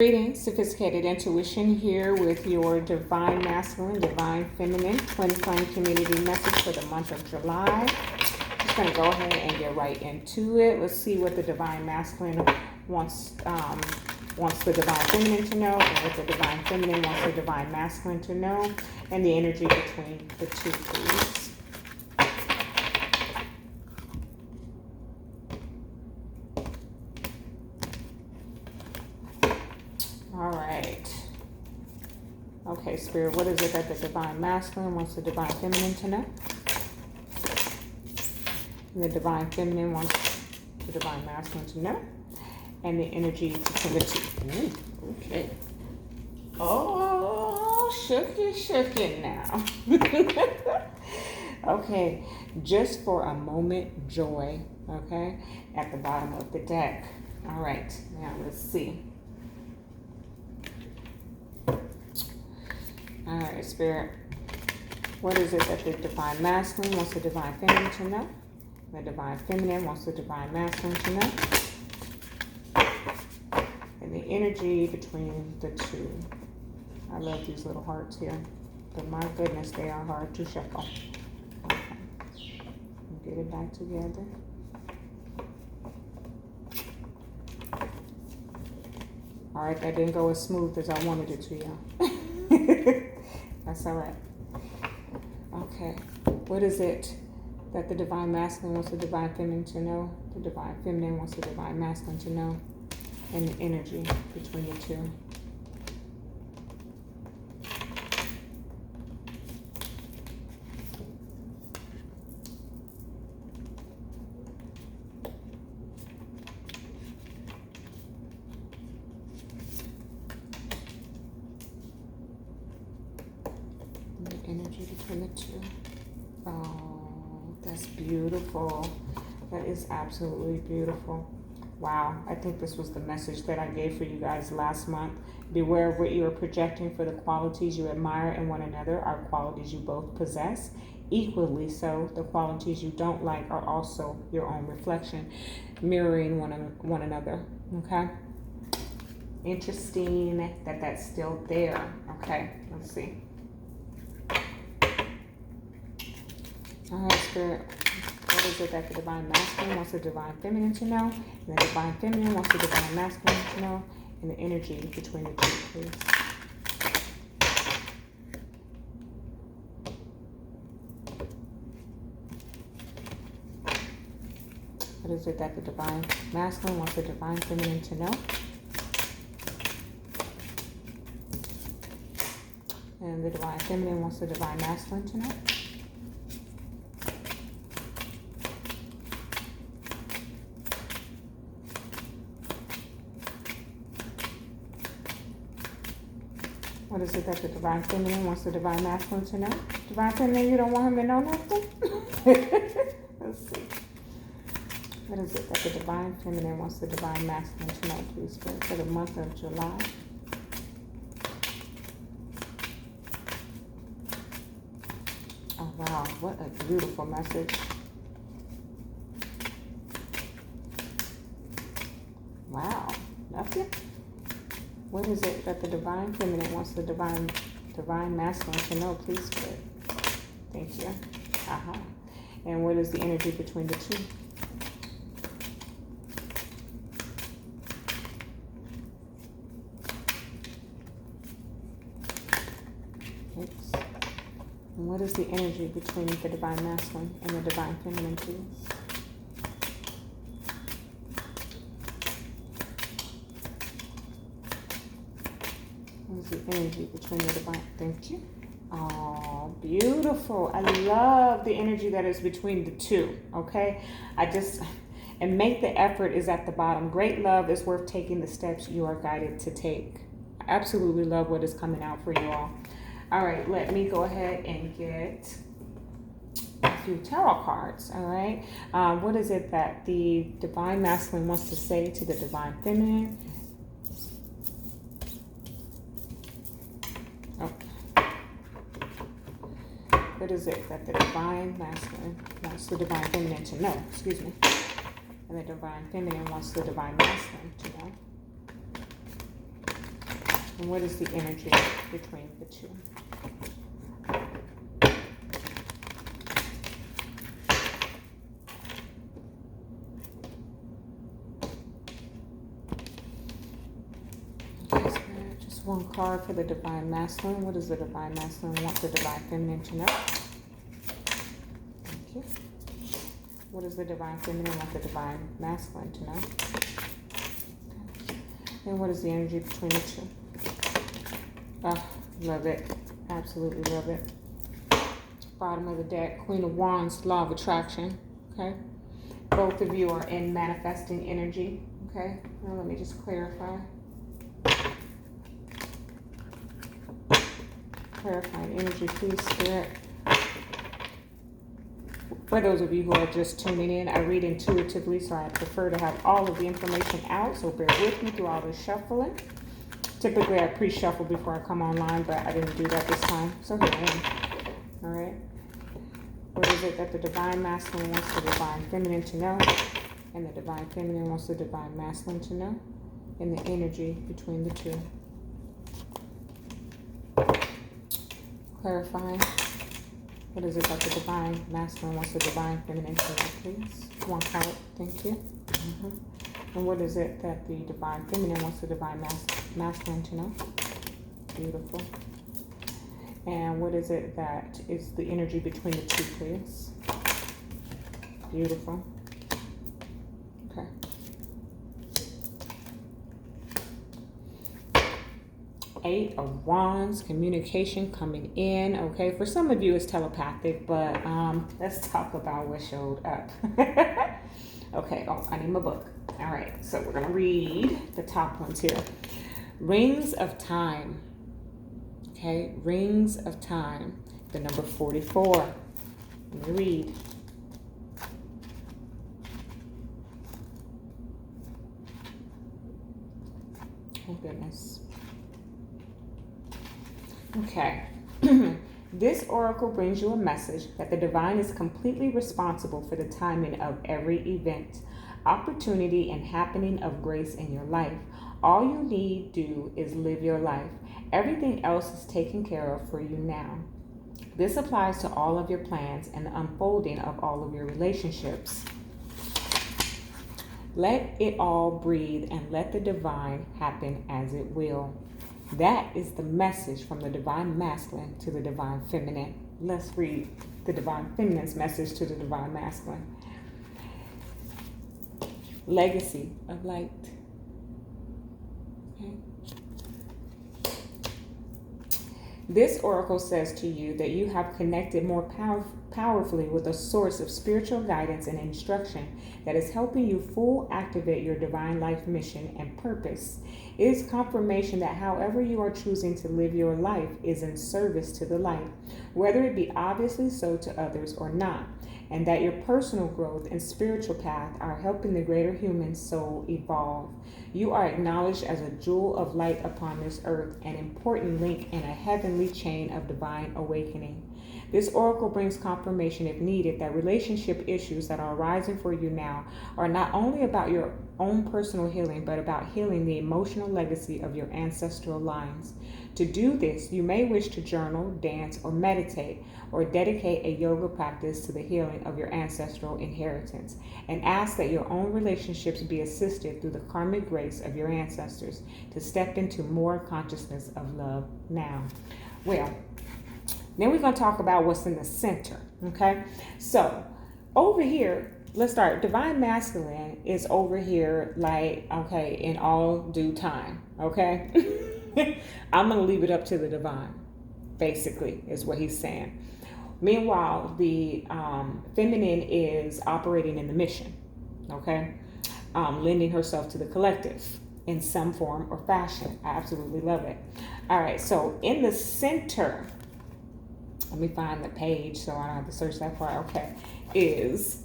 Greetings, Sophisticated Intuition here with your Divine Masculine, Divine Feminine, Twin Flame Community message for the month of July. Just going to go ahead and get right into it. Let's see what the Divine Masculine wants the Divine Feminine to know, and what the Divine Feminine wants the Divine Masculine to know, and the energy between the two, please. All right. Okay, Spirit, what is it that the Divine Masculine wants the Divine Feminine to know? And the Divine Feminine wants the Divine Masculine to know. And the energy between the two. Ooh, okay. Oh, shooky now. Okay, just for a moment, joy. Okay, at the bottom of the deck. All right, now let's see. All right, Spirit, what is it that the Divine Masculine wants the Divine Feminine to know? The Divine Feminine wants the Divine Masculine to know. And the energy between the two. I love these little hearts here, but my goodness, they are hard to shuffle. Okay. Get it back together. All right, that didn't go as smooth as I wanted it to, y'all. That's all right. Okay. What is it that the Divine Masculine wants the Divine Feminine to know? The Divine Feminine wants the Divine Masculine to know. And the energy between the two. Energy between the two. Oh, that's beautiful. That is absolutely beautiful. Wow, I think this was the message that I gave for you guys last month. Beware of what you are projecting, for the qualities you admire in one another are qualities you both possess. Equally so, the qualities you don't like are also your own reflection, mirroring one another. Okay? Interesting that that's still there. Okay, let's see. All right, Spirit, what is it that the Divine Masculine wants the Divine Feminine to know? And the Divine Feminine wants the Divine Masculine to know. And the energy between the two, please. What is it that the Divine Masculine wants the Divine Feminine to know? And the Divine Feminine wants the Divine Masculine to know. What is it that the Divine Feminine wants the Divine Masculine to know? Divine Feminine, you don't want him to know nothing? Let's see. What is it that the Divine Feminine wants the Divine Masculine to know, please, Spirit, for the month of July? Oh, wow. What a beautiful message. Wow. Nothing? What is it that the Divine Feminine wants the Divine Masculine to know, please, Spirit? Thank you. And what is the energy between the two? Oops. And what is the energy between the Divine Masculine and the Divine Feminine, please? The energy between the Divine. Thank you. Oh, beautiful. I love the energy that is between the two. Okay. And make the effort is at the bottom. Great love is worth taking the steps you are guided to take. I absolutely love what is coming out for you all. All right. Let me go ahead and get a few tarot cards. All right. What is it that the Divine Masculine wants to say to the Divine Feminine? What is it that the Divine Masculine wants the Divine Feminine to know? Excuse me. And the Divine Feminine wants the Divine Masculine to know. And what is the energy between the two? Just one card for the Divine Masculine. What does the Divine Masculine want the Divine Feminine to know? Thank you. What does the Divine Feminine want the Divine Masculine to know? Okay. And what is the energy between the two? Oh, love it. Absolutely love it. Bottom of the deck, Queen of Wands, Law of Attraction. Okay. Both of you are in manifesting energy. Okay. Now let me just clarify. Clarifying energy, please, Spirit. For those of you who are just tuning in, I read intuitively, so I prefer to have all of the information out, so bear with me through all the shuffling. Typically, I pre-shuffle before I come online, but I didn't do that this time, so here I am. All right. What is it that the Divine Masculine wants the Divine Feminine to know, and the Divine Feminine wants the Divine Masculine to know, and the energy between the two? Clarifying. What is it that the Divine Masculine wants the Divine Feminine to know, please? One card. Thank you. And what is it that the Divine Feminine wants the Divine Masculine to know? Beautiful. And what is it that is the energy between the two, please? Beautiful. Okay. Eight of Wands, communication coming in. Okay, for some of you it's telepathic, but let's talk about what showed up. Okay, oh, I need my book. All right, so we're gonna read the top ones here. Rings of Time. Okay, Rings of Time. The number 44. Let me read. Oh goodness. Okay. This oracle brings you a message that the divine is completely responsible for the timing of every event, opportunity, and happening of grace in your life. All you need do is live your life. Everything else is taken care of for you now. This applies to all of your plans and the unfolding of all of your relationships. Let it all breathe and let the divine happen as it will. That is the message from the Divine Masculine to the Divine Feminine. Let's read the Divine Feminine's message to the Divine Masculine. Legacy of light. Okay. This oracle says to you that you have connected more powerfully with a source of spiritual guidance and instruction that is helping you full activate your divine life mission and purpose. It is confirmation that however you are choosing to live your life is in service to the light, whether it be obviously so to others or not, and that your personal growth and spiritual path are helping the greater human soul evolve. You are acknowledged as a jewel of light upon this earth, an important link in a heavenly chain of divine awakening. This oracle brings confirmation, if needed, that relationship issues that are arising for you now are not only about your own personal healing, but about healing the emotional legacy of your ancestral lines. To do this, you may wish to journal, dance, or meditate, or dedicate a yoga practice to the healing of your ancestral inheritance, and ask that your own relationships be assisted through the karmic grace of your ancestors to step into more consciousness of love now. Well, then we're going to talk about what's in the center, okay? So, over here, let's start. Divine Masculine is over here like, okay, in all due time, okay? I'm going to leave it up to the divine, basically, is what he's saying. Meanwhile, the feminine is operating in the mission, okay? Lending herself to the collective in some form or fashion. I absolutely love it. All right, so in the center, let me find the page so I don't have to search that far. Okay, is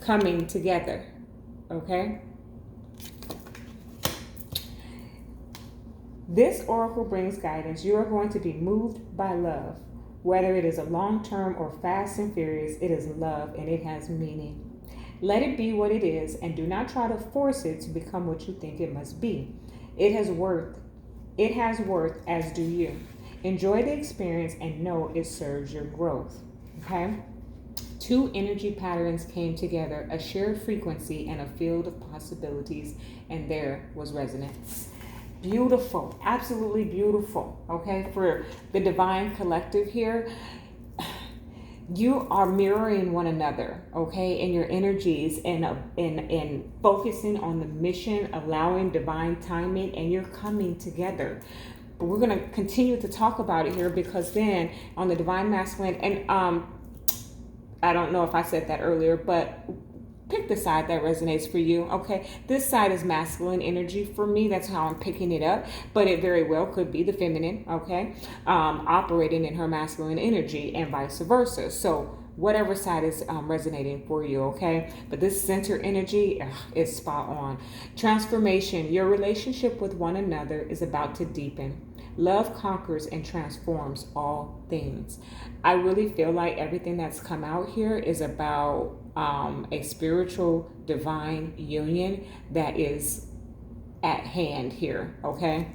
coming together. Okay. This oracle brings guidance. You are going to be moved by love. Whether it is a long-term or fast and furious, it is love and it has meaning. Let it be what it is and do not try to force it to become what you think it must be. It has worth It has worth, as do you. Enjoy the experience and know it serves your growth. Okay? Two energy patterns came together, a shared frequency and a field of possibilities, and there was resonance. Beautiful, absolutely beautiful. Okay, for the divine collective here, you are mirroring one another, okay, in your energies and focusing on the mission, allowing divine timing, and you're coming together. But we're going to continue to talk about it here, because then on the divine masculine, and I don't know if I said that earlier, but pick the side that resonates for you, okay? This side is masculine energy for me. That's how I'm picking it up. But it very well could be the feminine, okay? Operating in her masculine energy and vice versa. So whatever side is resonating for you, okay? But this center energy is spot on. Transformation. Your relationship with one another is about to deepen. Love conquers and transforms all things. I really feel like everything that's come out here is about a spiritual divine union that is at hand here, okay?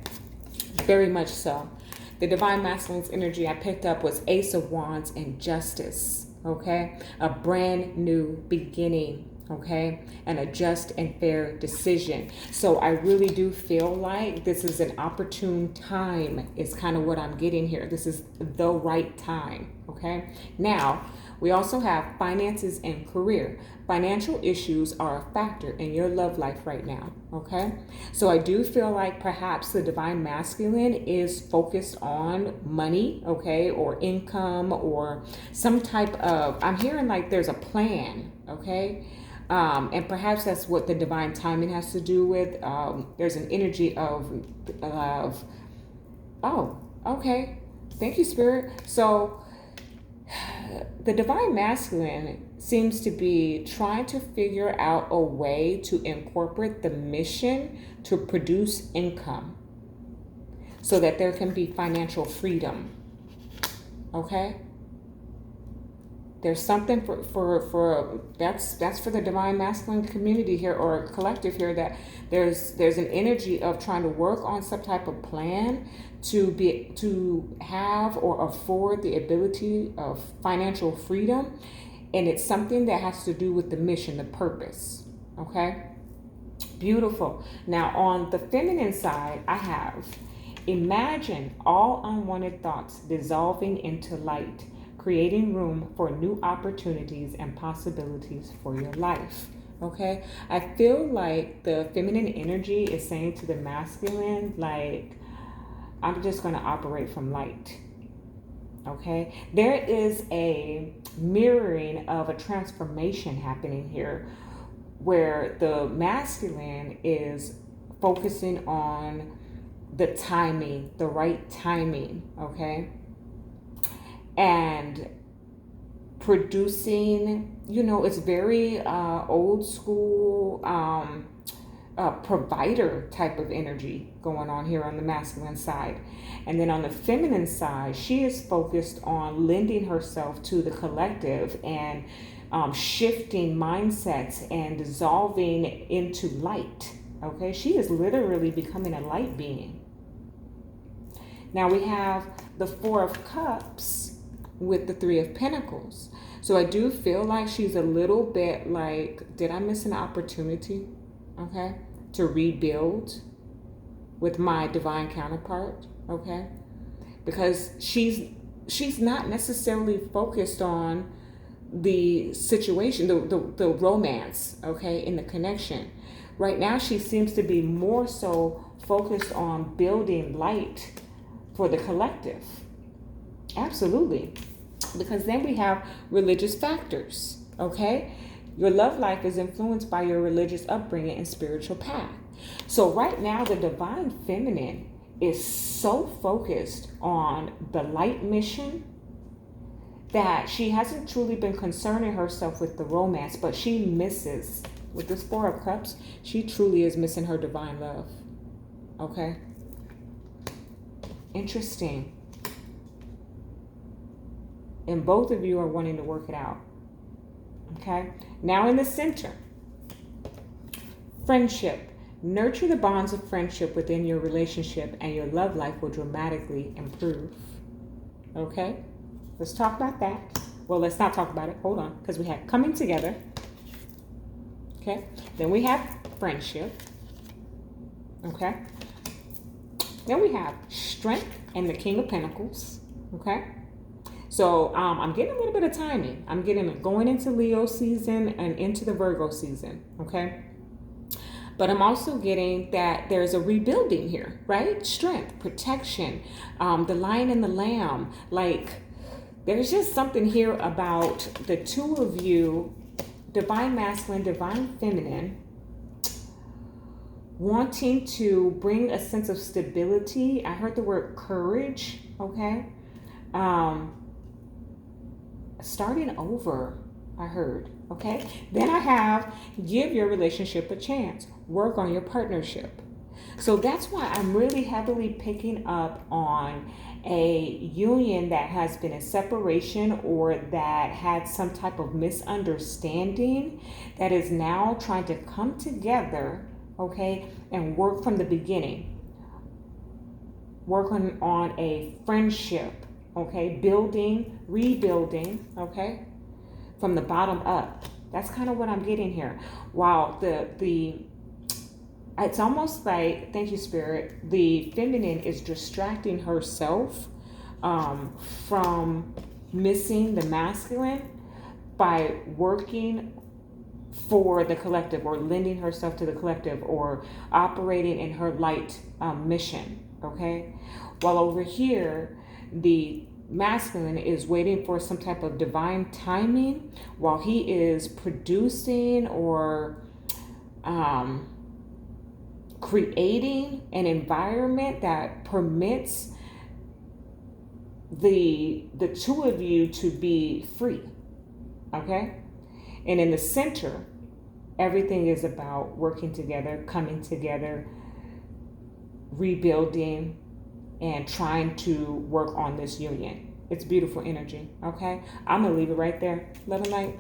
Very much so. The divine masculine's energy I picked up was Ace of Wands and Justice, okay? A brand new beginning, okay? And a just and fair decision. So I really do feel like this is an opportune time is kind of what I'm getting here. This is the right time, okay? Now, we also have finances and career. Financial issues are a factor in your love life right now, okay? So I do feel like perhaps the divine masculine is focused on money, okay, or income or some type of, I'm hearing like there's a plan, okay? And perhaps that's what the divine timing has to do with. There's an energy of, oh, okay. Thank you, Spirit. So the divine masculine seems to be trying to figure out a way to incorporate the mission to produce income so that there can be financial freedom. Okay? There's something for that's for the divine masculine community here or collective here, that there's an energy of trying to work on some type of plan to have or afford the ability of financial freedom, and it's something that has to do with the mission, the purpose. Okay? Beautiful. Now on the feminine side, I have imagine all unwanted thoughts dissolving into light, creating room for new opportunities and possibilities for your life. Okay? I feel like the feminine energy is saying to the masculine, like, I'm just going to operate from light. Okay? There is a mirroring of a transformation happening here where the masculine is focusing on the timing, the right timing, okay? And producing, it's very old school provider type of energy going on here on the masculine side. And then on the feminine side, she is focused on lending herself to the collective and shifting mindsets and dissolving into light. Okay, she is literally becoming a light being. Now we have the Four of Cups with the Three of Pentacles. So I do feel like she's a little bit like, did I miss an opportunity, okay, to rebuild with my divine counterpart, okay? Because she's not necessarily focused on the situation, the romance, okay, in the connection. Right now she seems to be more so focused on building light for the collective. Absolutely. Because then we have religious factors, okay? Your love life is influenced by your religious upbringing and spiritual path. So right now, the divine feminine is so focused on the light mission that she hasn't truly been concerning herself with the romance, but she misses, with this Four of Cups, she truly is missing her divine love, okay? Interesting. And both of you are wanting to work it out. Okay? Now in the center, friendship. Nurture the bonds of friendship within your relationship, and your love life will dramatically improve. Okay? Let's talk about that. Well, let's not talk about it. Hold on. Because we have coming together. Okay? Then we have friendship. Okay? Then we have strength and the King of Pentacles. Okay? So I'm getting a little bit of timing. I'm getting it going into Leo season and into the Virgo season. Okay? But I'm also getting that there's a rebuilding here, right? Strength, protection, the lion and the lamb. Like, there's just something here about the two of you, divine masculine, divine feminine, wanting to bring a sense of stability. I heard the word courage, okay? Starting over, I heard, okay? Then I have give your relationship a chance. Work on your partnership. So that's why I'm really heavily picking up on a union that has been a separation or that had some type of misunderstanding that is now trying to come together, okay, and work from the beginning. Work on a friendship, okay, building, rebuilding, okay, from the bottom up. That's kind of what I'm getting here. Wow, it's almost like, thank you, Spirit, the feminine is distracting herself from missing the masculine by working for the collective, or lending herself to the collective, or operating in her light mission, okay? While over here, the masculine is waiting for some type of divine timing while he is producing or creating an environment that permits the two of you to be free, okay? And in the center, everything is about working together, coming together, rebuilding, and trying to work on this union. It's beautiful energy, okay? I'm gonna leave it right there. Love and light.